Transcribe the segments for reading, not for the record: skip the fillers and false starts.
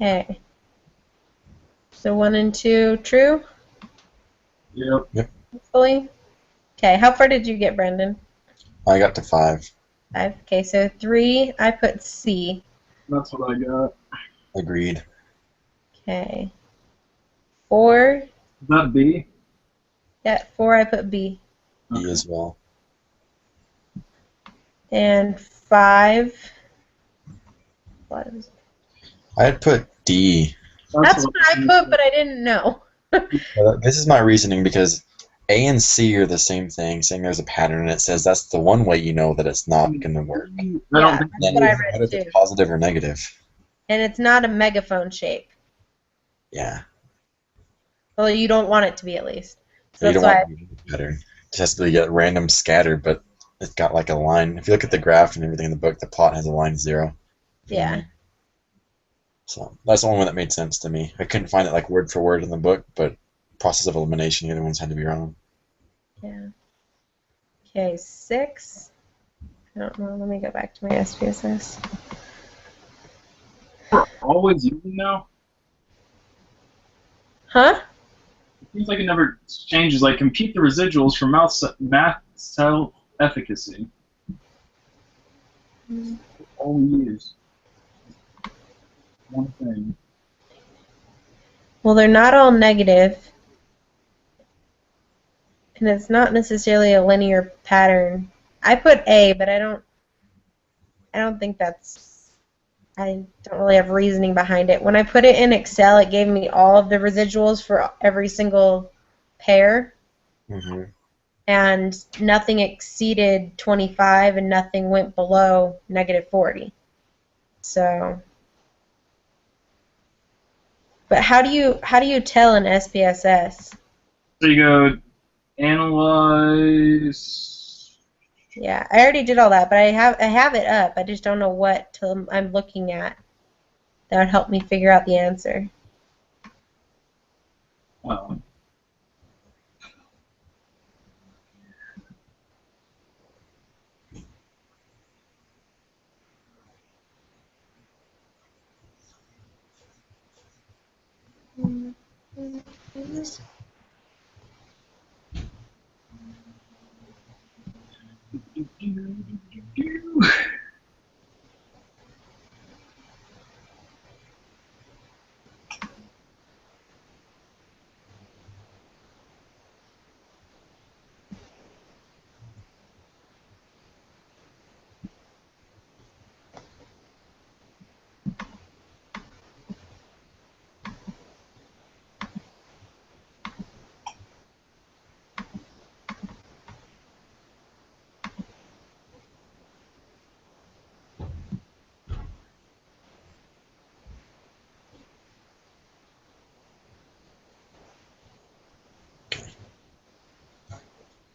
Okay. So 1 and 2 true? Yep. Hopefully. Okay, how far did you get, Brendan? I got to 5. 5. Okay, so 3, I put C. That's what I got. Agreed. Okay. 4. Is that B? Yeah, 4, I put B. B as well. And 5. What is it? I had put D. That's what I put, but I didn't know. This is my reasoning because A and C are the same thing, saying there's a pattern, and it says that's the one way you know that it's not going to work. Yeah, that's what I read What if too. it's positive or negative? And it's not a megaphone shape. Yeah. Well, you don't want it to be, at least. So You that's don't why. want a pattern. It just has to be a random scatter, but it's got like a line. If you look at the graph and everything in the book, the plot has a line 0. Yeah. So that's the only one that made sense to me. I couldn't find it like word for word in the book, but process of elimination, the other ones had to be wrong. Yeah. Okay, 6. I don't know. Let me go back to my SPSS. We're always using now? Huh? It seems like it never changes. Like, compute the residuals for math cell efficacy. All we use. One thing. Well, they're not all negative. And it's not necessarily a linear pattern. I put A, but I don't think that's, I don't really have reasoning behind it. When I put it in Excel, it gave me all of the residuals for every single pair. Mm-hmm. And nothing exceeded 25 and nothing went below negative 40. So, but how do you tell an SPSS? So you go analyze. Yeah, I already did all that, but I have it up. I just don't know what I'm looking at that would help me figure out the answer. Oh.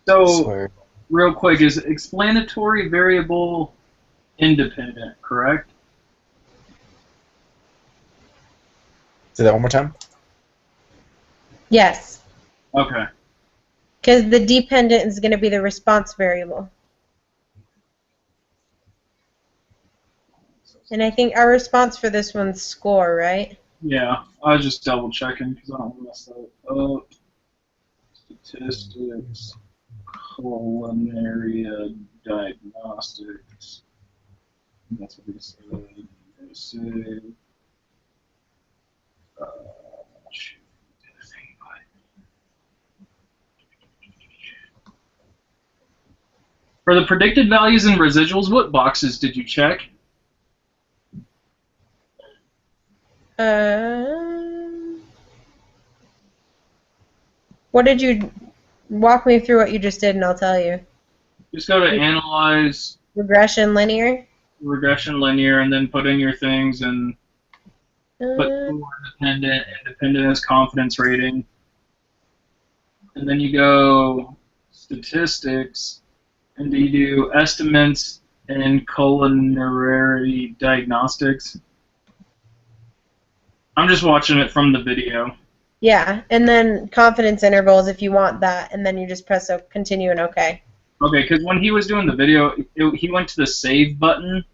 So, real quick, is explanatory variable independent, correct? Say that one more time. Yes. Okay. Because the dependent is going to be the response variable. And I think our response for this one's score, right? Yeah, I was just double checking because I don't want to mess that up. Statistics, culinary diagnostics. That's what they said. They say. Shoot. For the predicted values and residuals, what boxes did you check? What did you walk me through what you just did, and I'll tell you. Just go to analyze, regression linear, and then put in your things and put independent as confidence rating. And then you go statistics, and you do estimates and culinary diagnostics. I'm just watching it from the video. Yeah, and then confidence intervals if you want that, and then you just press continue and OK. Okay, because when he was doing the video, he went to the save button.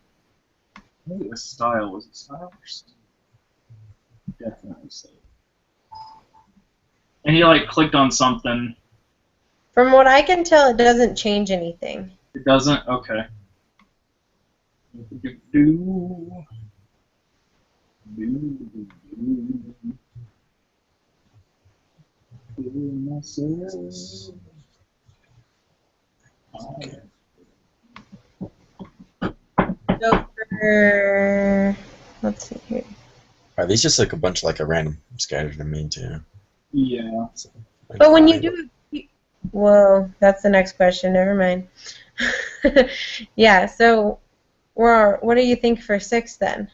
Maybe it was style. Was it style or style? Definitely safe. And he like clicked on something. From what I can tell, it doesn't change anything. It doesn't? Okay. Do. So for, let's see here. Alright, these just look a bunch like a random scatter to me too. Yeah. So, But when you do, whoa, that's the next question. Never mind. Yeah. So, what do you think for 6 then?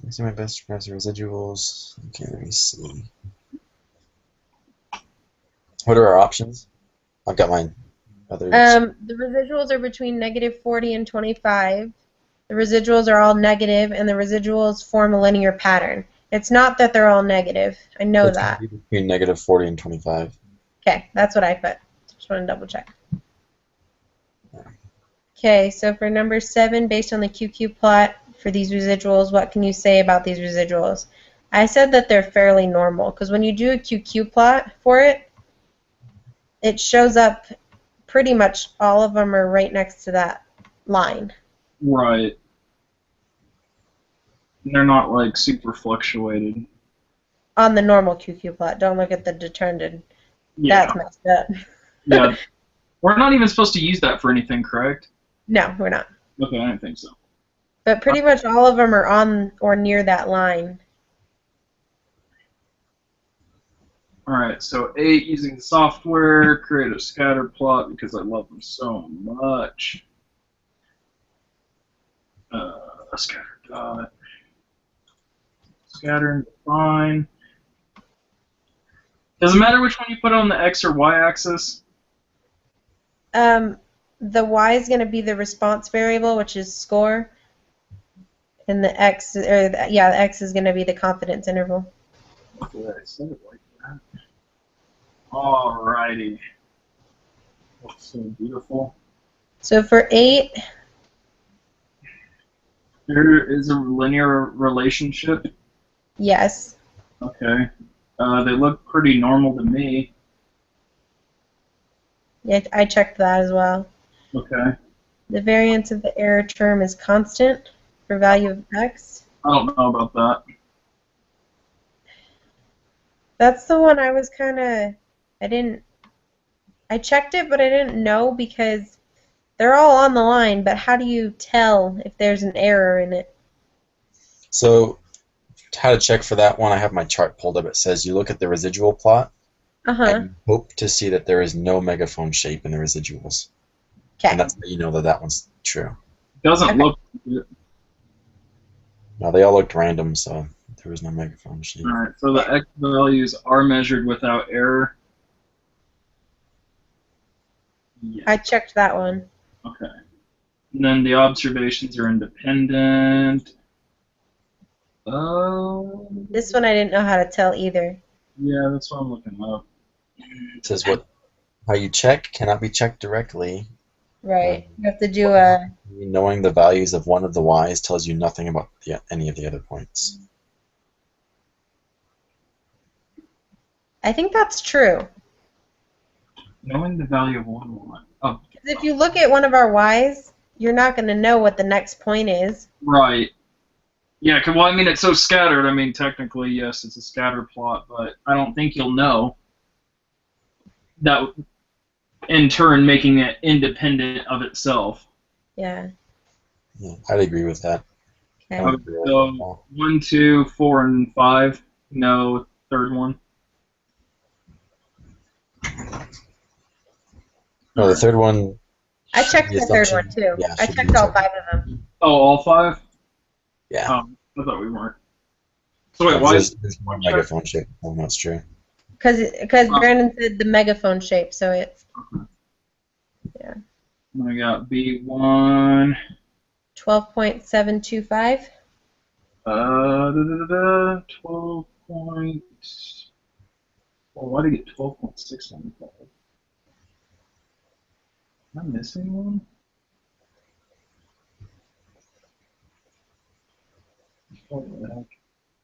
See my best price residuals. Okay, let me see. What are our options? I've got mine. Others. The residuals are between -40 and 25. The residuals are all negative, and the residuals form a linear pattern. It's not that they're all negative. I know It's that. between -40 and 25. Okay, that's what I put. Just want to double check. Okay, so for number 7, based on the QQ plot for these residuals, what can you say about these residuals? I said that they're fairly normal, because when you do a QQ plot for it, it shows up pretty much all of them are right next to that line. Right. And they're not like super fluctuated. On the normal QQ plot. Don't look at the determined. Yeah. That's messed up. Yeah. We're not even supposed to use that for anything, correct? No, we're not. Okay, I didn't think so. But pretty much all of them are on or near that line. Alright, so 8, using the software, create a scatter plot because I love them so much. A scatter dot. Scatter and define. Does it matter which one you put on the X or Y axis? The Y is going to be the response variable, which is score, and the X, the X is going to be the confidence interval. Yeah, I said it like that. Alrighty. That's so beautiful. So for 8, There is a linear relationship. yes. Okay. They look pretty normal to me. Yeah, I checked that as well. Okay. The variance of the error term is constant for value of X. I don't know about that. That's the one I was kind of, I checked it, but I didn't know because they're all on the line, but how do you tell if there's an error in it? So, how to check for that one, I have my chart pulled up. It says you look at the residual plot, Uh-huh. and you hope to see that there is no megaphone shape in the residuals. Okay. And that's how you know that that one's true. Doesn't Okay. look. No, they all looked random, so there was no megaphone shape. Alright, so the X values are measured without error. Yeah. I checked that one. Okay. And then the observations are independent. Oh. This one I didn't know how to tell either. Yeah, that's what I'm looking up. It says how you check cannot be checked directly. Right. You have to do a... Knowing the values of one of the y's tells you nothing about any of the other points. I think that's true. Knowing the value of one. Oh, Because if you look at one of our y's, you're not going to know what the next point is. right. Yeah, well, I mean, it's so scattered. I mean, technically, yes, it's a scatter plot, but I don't think you'll know. That, in turn, making it independent of itself. Yeah. Yeah, I'd agree with that. Okay. Okay, so 1, 2, 4, and 5. No, third one. No, the third one. I checked the the third assumption- one too. yeah, I should be checked all the third 5 of them. Oh, all 5? Yeah. I thought we weren't. So wait, why? There's one megaphone shape. Oh, that's true. Because Brandon said the megaphone shape, so it's... Yeah. I got B1. 12.725. 12 points. Well, why did I get 12.695? Am I missing one?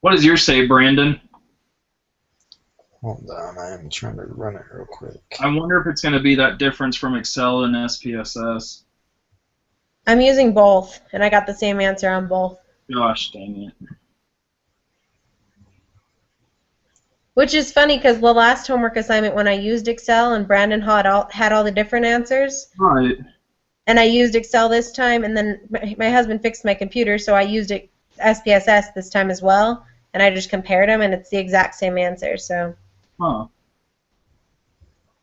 What does yours say, Brandon? Hold on, I am trying to run it real quick. I wonder if it's going to be that difference from Excel and SPSS. I'm using both, and I got the same answer on both. Gosh dang it. Which is funny because the last homework assignment when I used Excel and Brandon had all the different answers, Right. and I used Excel this time, and then my husband fixed my computer, so I used SPSS this time as well, and I just compared them, and it's the exact same answer. So. Huh.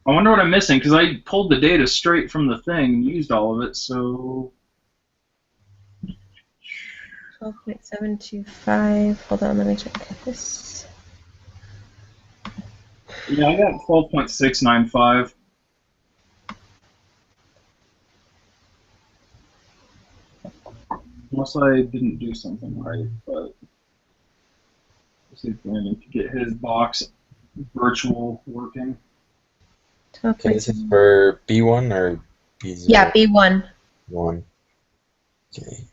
I wonder what I'm missing, because I pulled the data straight from the thing and used all of it, so... 12.725. Hold on, let me check this. Yeah, I got 12.695. Unless I didn't do something right, but... Let's see if Brandon can get his box virtual working. Okay, this is for B1 or B0? Yeah, B1. 1. Okay.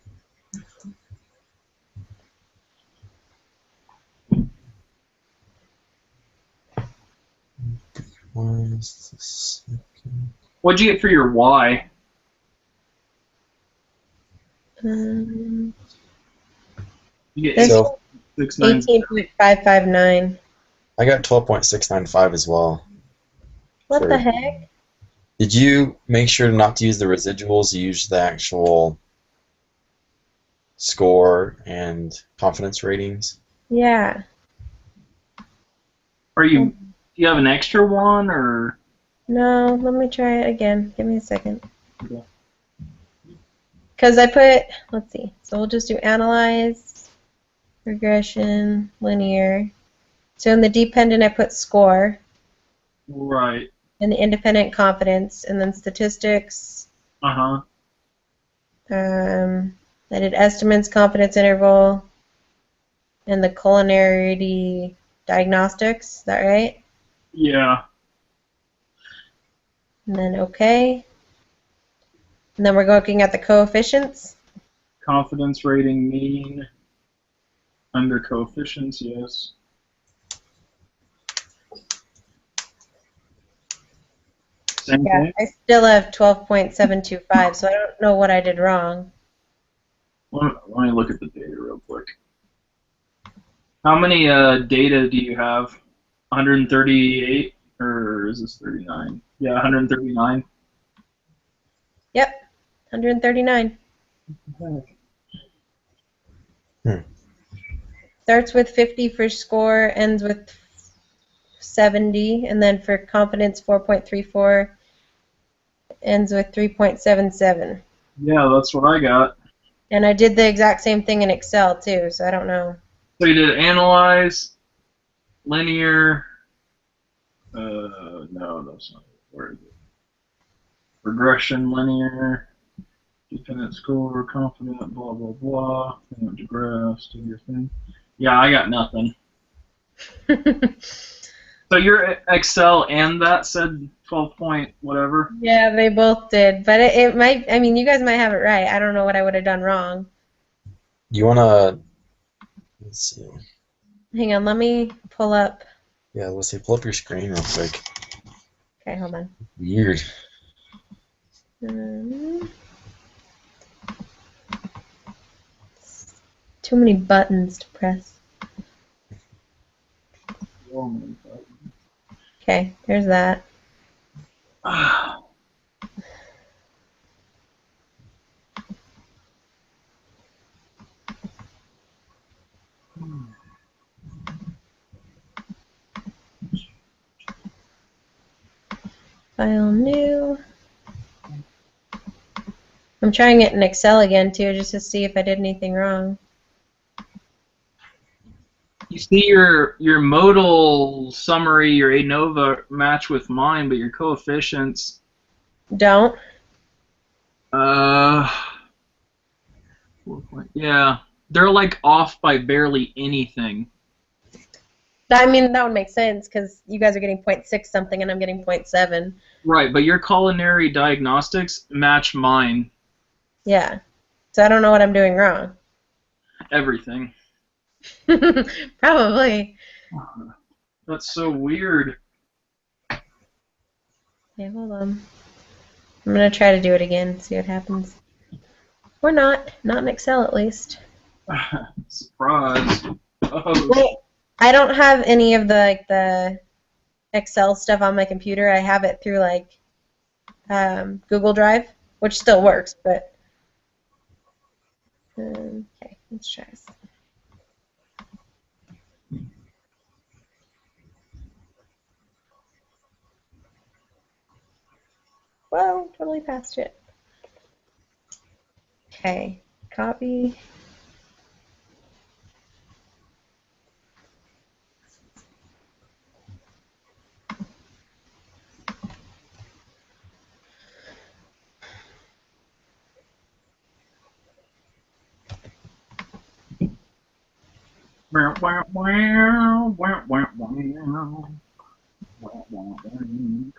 B1 is the second. What'd you get for your Y? Um, You get This So 18.559. I got 12.695 as well. What the heck? Did you make sure not to use the residuals? You used the actual score and confidence ratings? Yeah. Are you? Do you have an extra one or? No, let me try it again. Give me a second. Okay. Because I put, let's see. So we'll just do analyze, regression, linear. So in the dependent, I put score. Right. In the independent, confidence, and then statistics. Uh-huh. I did estimates, confidence interval, and the culinary diagnostics. Is that right? Yeah. And then okay. And then we're looking at the coefficients. Confidence rating mean under coefficients, yes. Same Yeah, thing. I still have 12.725, so I don't know what I did wrong. Let me look at the data real quick. How many data do you have? 138 or is this 39? Yeah, 139. Yep, 139. Starts with 50 for score, ends with 70, and then for confidence 4.34, ends with 3.77. Yeah, that's what I got. And I did the exact same thing in Excel too, so I don't know. So you did analyze, linear. No, that's not it. Where is it? Regression, linear, dependent score, confident, blah blah blah. Then went to graphs, do your thing. Yeah, I got nothing. So your Excel and that said 12 point whatever. Yeah, they both did, but it might. I mean, you guys might have it right. I don't know what I would have done wrong. You wanna? Let's see. Hang on, let me pull up. Yeah, let's see. Pull up your screen real quick. Okay, hold on. Weird. Too many buttons to press. Okay, there's that. File new. I'm trying it in Excel again too, just to see if I did anything wrong. You see your modal summary, your ANOVA match with mine, but your coefficients. Don't. Yeah, they're like off by barely anything. I mean, that would make sense because you guys are getting 0.6 something and I'm getting 0.7. Right, but your culinary diagnostics match mine. Yeah. So I don't know what I'm doing wrong. Everything. Probably. That's so weird. Okay, hold on. I'm going to try to do it again, see what happens. Or not. Not in Excel, at least. Surprise. Oh, Well, I don't have any of the Excel stuff on my computer. I have it through Google Drive, which still works, but okay, let's try this. Whoa, totally passed it. Okay, copy.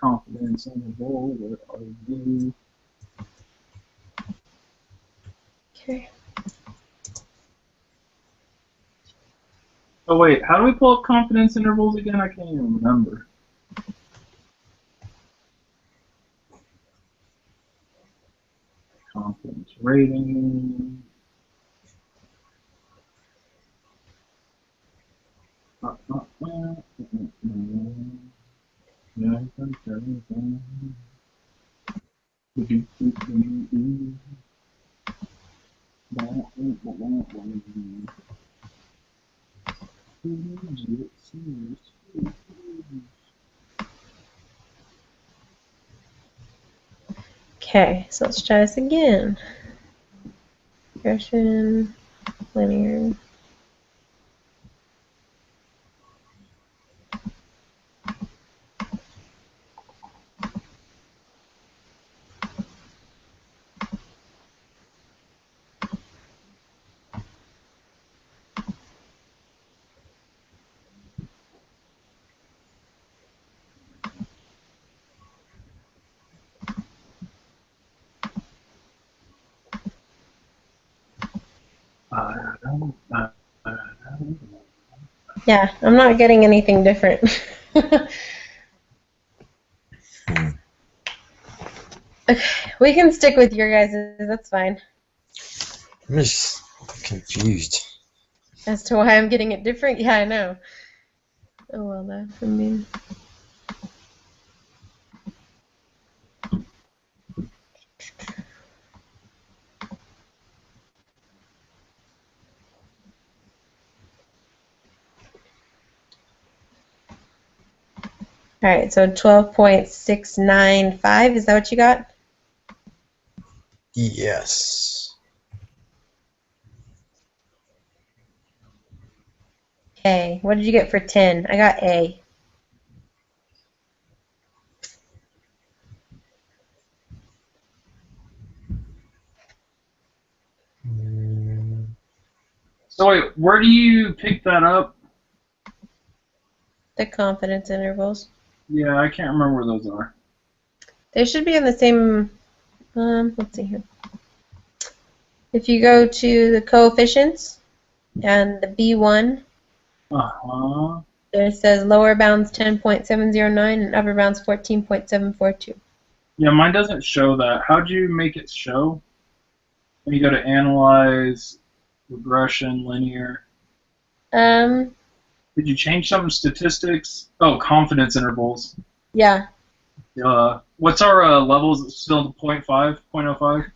confidence in the ball. Where are you? Okay. Oh wait, how do we pull up confidence intervals again? I can't even remember. Confidence rating. Okay, so let's try this again. Regression, linear. Yeah, I'm not getting anything different. Okay, we can stick with your guys'. That's fine. I'm just confused. As to why I'm getting it different? Yeah, I know. Oh well, though. I mean, all right. So 12.695. Is that what you got? Yes. Okay. What did you get for 10? I got A. So wait, where do you pick that up? The confidence intervals. Yeah, I can't remember where those are. They should be in the same. Let's see here. If you go to the coefficients and the B1, there says lower bounds 10.709 and upper bounds 14.742. Yeah, mine doesn't show that. How'd you make it show? When you go to analyze, regression, linear. Um, Did you change some statistics? Oh, confidence intervals. yeah. What's our levels? Still 0.5, 0.05?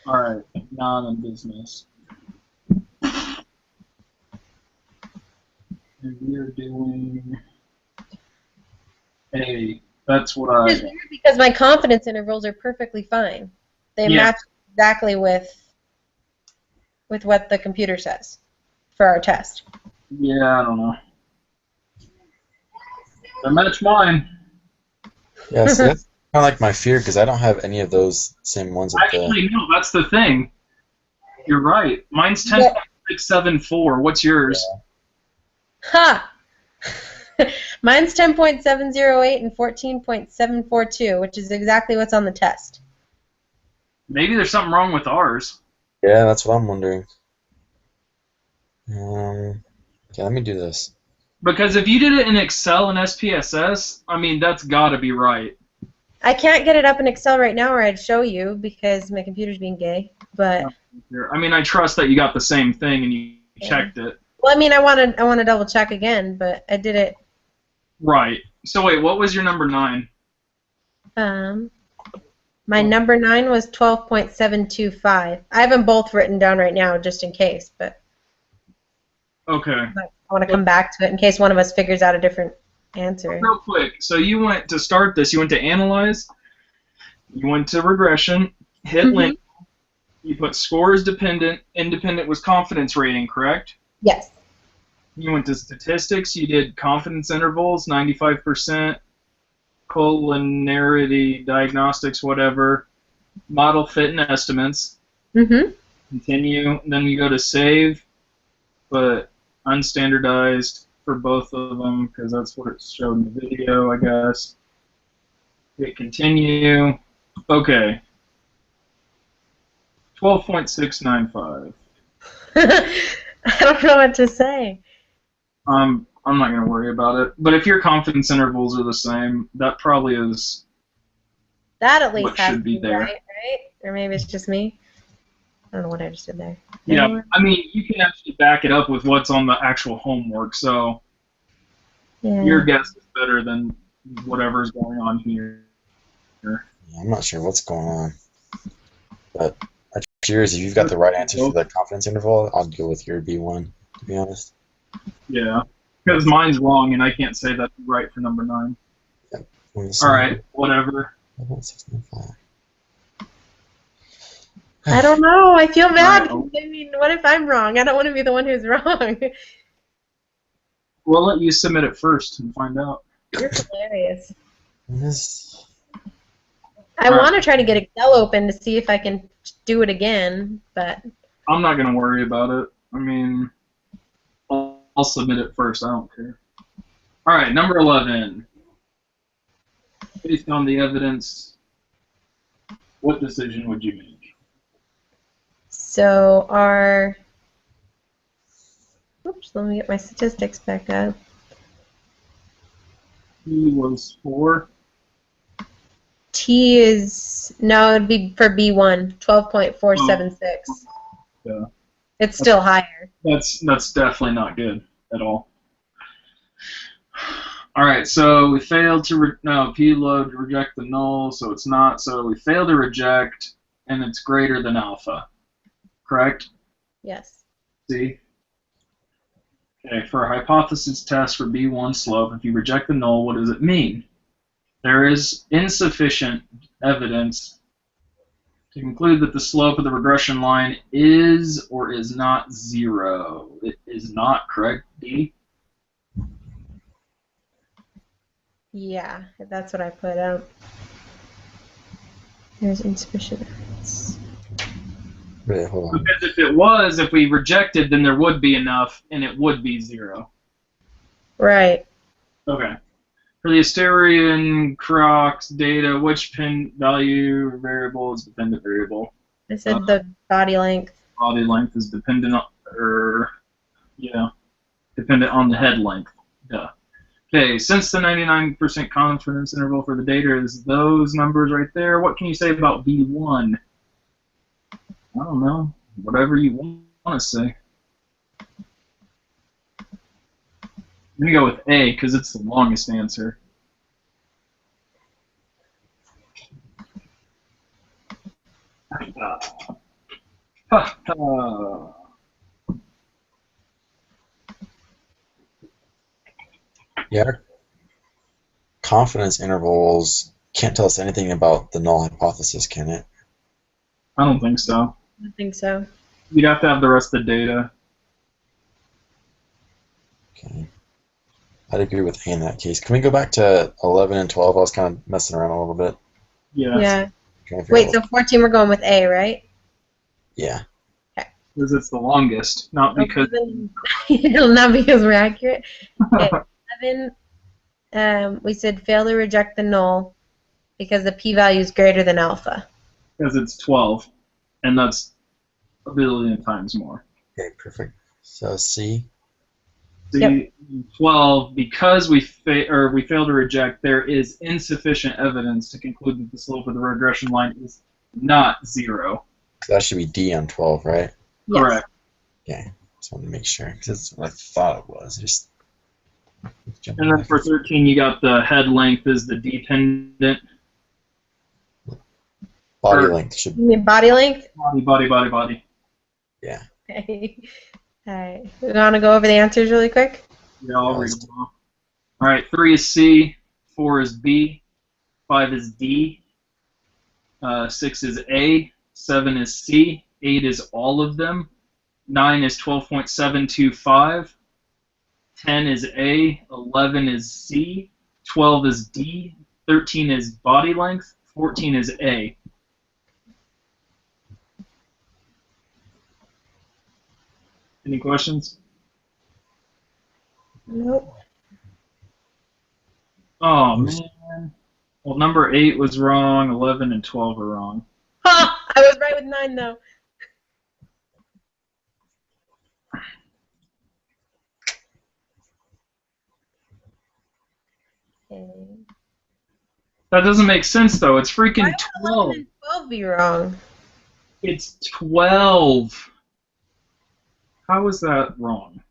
Alright, now I'm in business. And we are doing A. That's what I It's weird because my confidence intervals are perfectly fine. They match exactly with what the computer says for our test. Yeah, I don't know. They match mine. Yeah, so Kind of like my fear because I don't have any of those same ones at the. Actually, no, that's the thing. You're right. Mine's Yep. 10.674. What's yours? Ha! Mine's 10.708 and 14.742, which is exactly what's on the test. Maybe there's something wrong with ours. Yeah, that's what I'm wondering. Okay, let me do this. Because if you did it in Excel and SPSS, I mean, that's got to be right. I can't get it up in Excel right now, or I'd show you because my computer's being gay. But I mean, I trust that you got the same thing and you checked it. well, I mean, I want to double check again, but I did it. Right. So wait, what was your number 9? My number 9 was 12.725. I have them both written down right now just in case, but Okay. I want to come back to it in case one of us figures out a different answer. Real quick. So you went to start this. You went to analyze. You went to regression. Hit link. You put score as dependent. Independent was confidence rating, correct? Yes. You went to statistics. You did confidence intervals, 95%, collinearity, diagnostics, whatever, model fit and estimates. Continue. Then you go to save, but unstandardized for both of them because that's what it showed in the video, I guess. Hit continue. Okay. 12.695. I don't know what to say. I'm not going to worry about it. But if your confidence intervals are the same, that probably is That at least what has should to be there. right? Or maybe it's just me. I don't know what I just did there. Yeah, I mean, you can actually back it up with what's on the actual homework, so your guess is better than whatever's going on here. Yeah, I'm not sure what's going on, but I'm curious if you've got the right answer for the confidence interval. I'll go with your B1, to be honest. Yeah, because mine's wrong, and I can't say that's right for number 9. Yep. All right, whatever. 12.695. I don't know. I feel bad. Right. I mean, what if I'm wrong? I don't want to be the one who's wrong. We'll let you submit it first and find out. You're hilarious. This. I want to try to get Excel open to see if I can do it again, but I'm not going to worry about it. I mean, I'll submit it first. I don't care. All right, number 11. Based on the evidence, what decision would you make? so our oops, let me get my statistics back up. He was 4. T is no, it'd be for B1, 12.476. Yeah. It's still higher. That's definitely not good at all. All right, so we failed to P load to reject the null, so it's not. So we failed to reject, and it's greater than alpha. Correct? Yes. See? Okay, for a hypothesis test for B1 slope, if you reject the null, what does it mean? There is insufficient evidence to conclude that the slope of the regression line is or is not 0. It is not, correct, D? Yeah, that's what I put out. There's insufficient evidence. Wait, hold on. Because if we rejected, then there would be enough, and it would be 0. Right. Okay. For the Asterion Crocs data, which pin value variable is dependent variable? I said the body length. Body length is dependent on, dependent on the head length. Duh. Okay, since the 99% confidence interval for the data is those numbers right there, what can you say about B1? I don't know. Whatever you want to say. I'm going to go with A because it's the longest answer. Yeah, our confidence intervals can't tell us anything about the null hypothesis, can it? I don't think so. I think so. You'd have to have the rest of the data. Okay. I'd agree with A in that case. Can we go back to 11 and 12? I was kind of messing around a little bit. Yes, Yeah. Trying to figure Wait, out so 14 we're going with A, right? yeah. because it's the longest, not because. Not because we're accurate. Okay. 11, we said fail to reject the null because the p-value is greater than alpha. Because it's 12, and that's a billion times more. Okay, perfect. So C. See, 12, because we fail to reject, there is insufficient evidence to conclude that the slope of the regression line is not 0. So that should be D on 12, right? Yes. Correct. Okay. Just wanted to make sure because that's what I thought it was. Just And then for 13, you got the head length is the dependent. body or- length should. You mean body length? Body. Yeah. Okay. All right. We want to go over the answers really quick? Yeah, I'll read them all. All right, 3 is C, 4 is B, 5 is D, 6 is A, 7 is C, 8 is all of them, 9 is 12.725, 10 is A, 11 is C, 12 is D, 13 is body length, 14 is A. Any questions? Nope. Oh, man. Well, number 8 was wrong, 11 and 12 are wrong. Ha! I was right with 9, though. Okay. That doesn't make sense, though. It's Why freaking would 11 12. and 12 be wrong? It's 12. How is that wrong?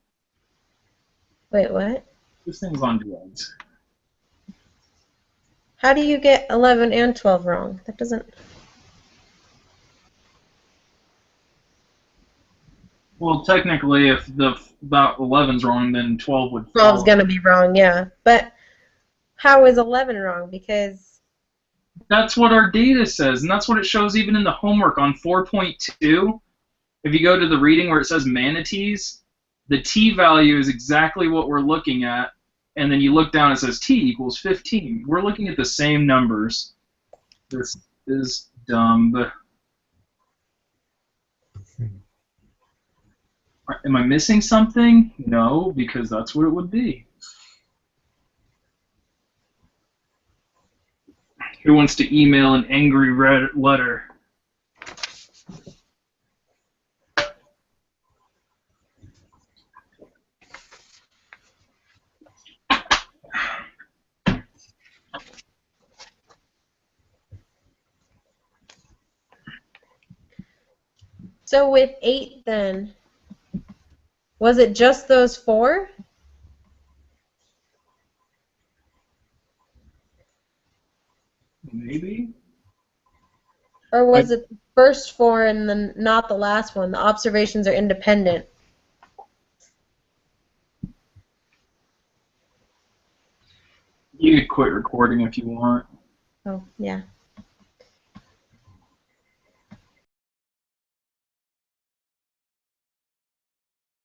Wait, what? This thing's on drugs. How do you get 11 and 12 wrong? That doesn't... Well, technically, if about 11's wrong, then 12 would 12's follow. going to be wrong, yeah. But how is 11 wrong? Because... That's what our data says, and that's what it shows even in the homework on 4.2. If you go to the reading where it says manatees, the t value is exactly what we're looking at, and then you look down and it says t equals 15. We're looking at the same numbers. This is dumb. Am I missing something? No, because that's what it would be. Who wants to email an angry letter? So with 8 then, was it just those 4? Maybe. Or was it the first 4 and then not the last one? The observations are independent. You could quit recording if you want. Oh, yeah.